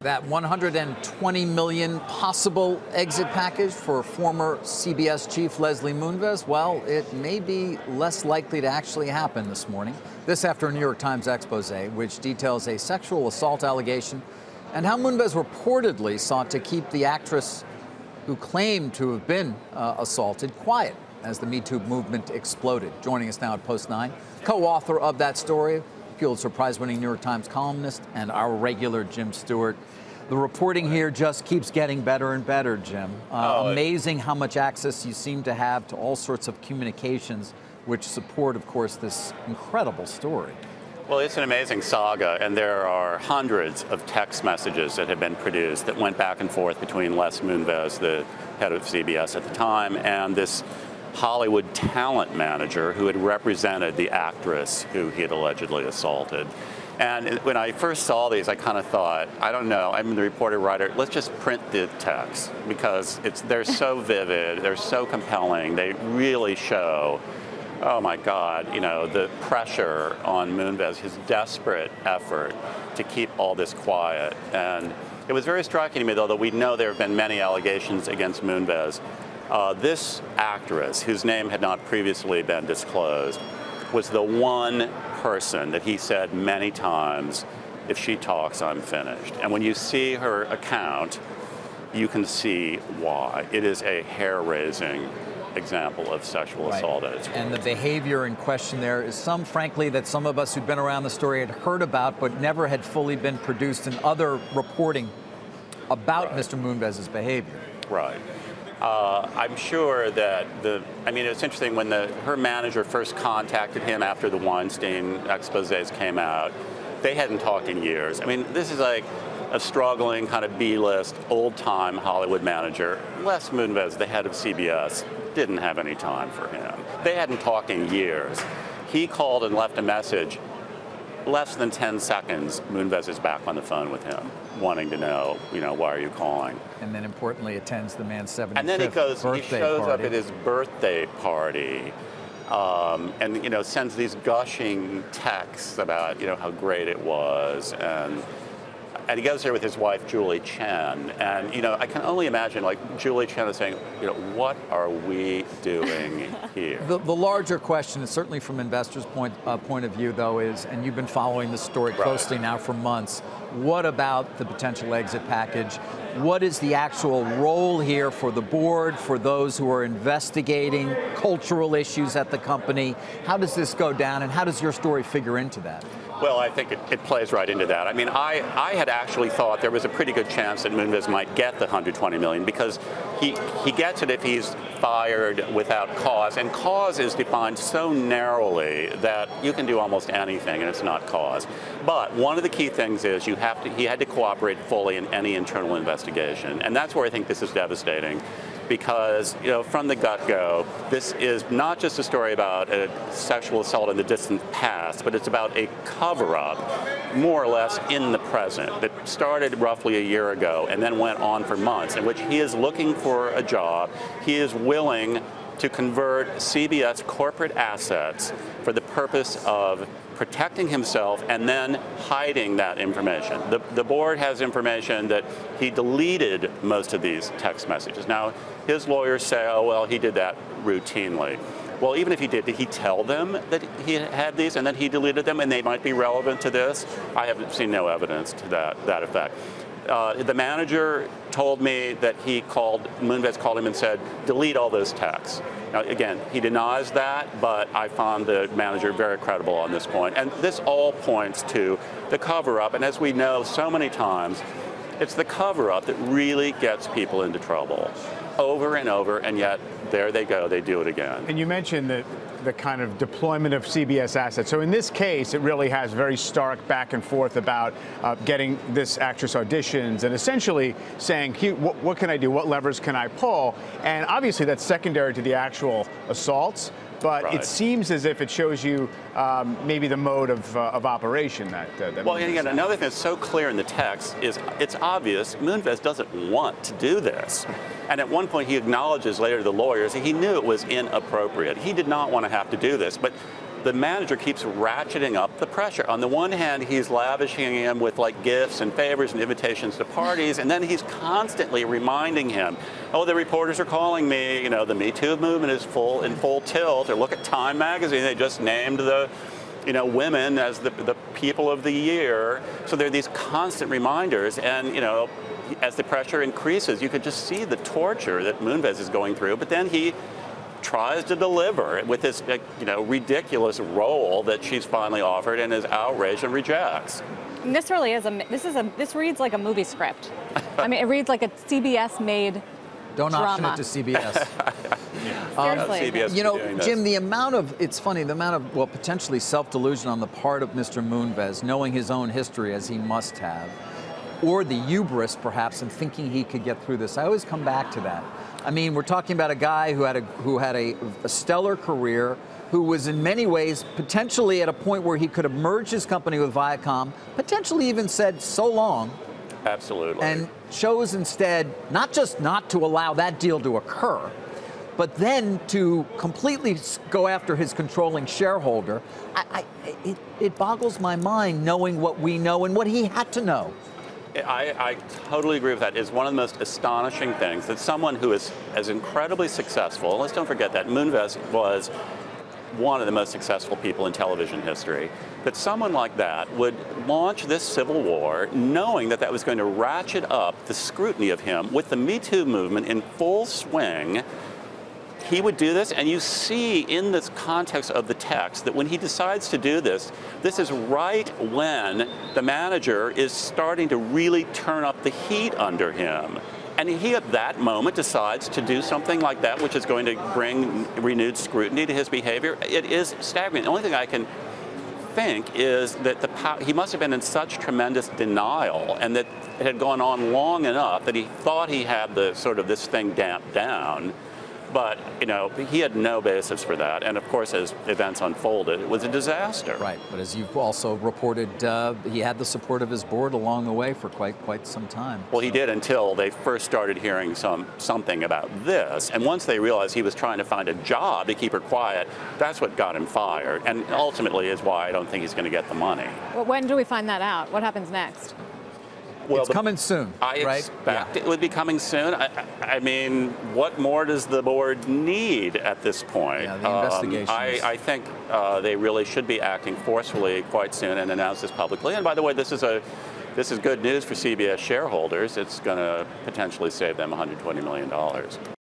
That $120 million possible exit package for former CBS chief Leslie Moonves, well, it may be less likely to actually happen this morning. This after a New York Times expose, which details a sexual assault allegation and how Moonves reportedly sought to keep the actress who claimed to have been assaulted quiet as the Me Too movement exploded. Joining us now at Post 9, co-author of that story, Pulitzer Prize-winning New York Times columnist, and our regular Jim Stewart. The reporting here just keeps getting better and better, Jim. Amazing how much access you seem to have to all sorts of communications, which support, of course, this incredible story. Well, it's an amazing saga, and there are hundreds of text messages that have been produced that went back and forth between Les Moonves, the head of CBS at the time, and this Hollywood talent manager who had represented the actress who he had allegedly assaulted. And when I first saw these, I kind of thought, I don't know, I'm the reporter writer, let's just print the text because they're so vivid, they're so compelling, they really show, oh my God, you know, the pressure on Moonves, his desperate effort to keep all this quiet. And it was very striking to me, though, that we know there have been many allegations against Moonves. This actress, whose name had not previously been disclosed, was the one person that he said many times, if she talks, I'm finished. And when you see her account, you can see why. It is a hair-raising example of sexual assault at its core. And the behavior in question there is some, frankly, that some of us who'd been around the story had heard about, but never had fully been produced in other reporting about Mr. Moonves' behavior. Right. I'm sure that it's interesting when her manager first contacted him after the Weinstein exposés came out, they hadn't talked in years. I mean, this is like a struggling kind of B-list, old-time Hollywood manager. Les Moonves, the head of CBS, didn't have any time for him. They hadn't talked in years. He called and left a message. Less than 10 seconds, Moonves is back on the phone with him, wanting to know, why are you calling? And then importantly attends the man's 75th birthday And then he shows party. up at his birthday party and, sends these gushing texts about, how great it was. And he goes there with his wife, Julie Chen. And, I can only imagine, like, Julie Chen is saying, what are we doing here? The larger question, is certainly from investors' point of view, though, is, and you've been following this story closely now for months, what about the potential exit package? What is the actual role here for the board, for those who are investigating cultural issues at the company? How does this go down, and how does your story figure into that? Well, I think it plays right into that. I mean, I had actually thought there was a pretty good chance that Moonves might get the $120 million because he gets it if he's fired without cause. And cause is defined so narrowly that you can do almost anything and it's not cause. But one of the key things is he had to cooperate fully in any internal investigation. And that's where I think this is devastating. Because, from the get-go, this is not just a story about a sexual assault in the distant past, but it's about a cover-up, more or less, in the present, that started roughly a year ago and then went on for months, in which he is looking for a job. He is willing to convert CBS corporate assets for the purpose of protecting himself and then hiding that information. The board has information that he deleted most of these text messages. Now, his lawyers say, oh, well, he did that routinely. Well, even if he did he tell them that he had these and then he deleted them and they might be relevant to this? I have seen no evidence to that effect. The manager told me that Moonves called him and said, delete all those texts. Now, again, he denies that, but I found the manager very credible on this point. And this all points to the cover-up. And as we know so many times, it's the cover-up that really gets people into trouble over and over, and yet there they go, they do it again. And you mentioned the kind of deployment of CBS assets. So in this case, it really has very stark back and forth about getting this actress auditions and essentially saying, what can I do? What levers can I pull? And obviously that's secondary to the actual assaults. But it seems as if it shows you maybe the mode of operation that well, and again, another thing that's so clear in the text is it's obvious Moonves doesn't want to do this. And at one point he acknowledges later to the lawyers that he knew it was inappropriate. He did not want to have to do this. But the manager keeps ratcheting up the pressure. On the one hand, he's lavishing him with like gifts and favors and invitations to parties, and then he's constantly reminding him, oh, the reporters are calling me, you know, the Me Too movement is in full tilt, or look at Time magazine, they just named the, you know, women as the people of the year. So there are these constant reminders, and, you know, as the pressure increases, you could just see the torture that Moonves is going through, but then he tries to deliver with this, you know, ridiculous role that she's finally offered and is outraged and rejects. And this really is this reads like a movie script. I mean, it reads like a CBS-made Don't drama. option it to CBS. Seriously. CBS You know, doing this. Jim, the amount of, it's funny, the amount of, well, potentially self-delusion on the part of Mr. Moonves, knowing his own history as he must have, or the hubris, perhaps, in thinking he could get through this. I always come back to that. I mean, we're talking about a guy who had a stellar career, who was in many ways potentially at a point where he could have merged his company with Viacom, potentially even said so long. Absolutely. And chose instead not just not to allow that deal to occur, but then to completely go after his controlling shareholder. It boggles my mind knowing what we know and what he had to know. I totally agree with that. It's one of the most astonishing things that someone who is as incredibly successful, let's don't forget that Moonves was one of the most successful people in television history, that someone like that would launch this civil war knowing that that was going to ratchet up the scrutiny of him with the Me Too movement in full swing. He would do this, and you see in this context of the text that when he decides to do this, this is right when the manager is starting to really turn up the heat under him. And he at that moment decides to do something like that, which is going to bring renewed scrutiny to his behavior. It is staggering. The only thing I can think is that he must have been in such tremendous denial, and that it had gone on long enough that he thought he had the sort of this thing damped down. But, you know, he had no basis for that. And, of course, as events unfolded, it was a disaster. Right. But as you've also reported, he had the support of his board along the way for quite some time. Well, he did until they first started hearing something about this. And once they realized he was trying to find a job to keep her quiet, that's what got him fired. And ultimately is why I don't think he's going to get the money. Well, when do we find that out? What happens next? Well, it's coming soon, I right? expect it would be coming soon. I mean, what more does the board need at this point? Yeah, the investigation. I think they really should be acting forcefully quite soon and announce this publicly. And by the way, this is good news for CBS shareholders. It's going to potentially save them $120 million.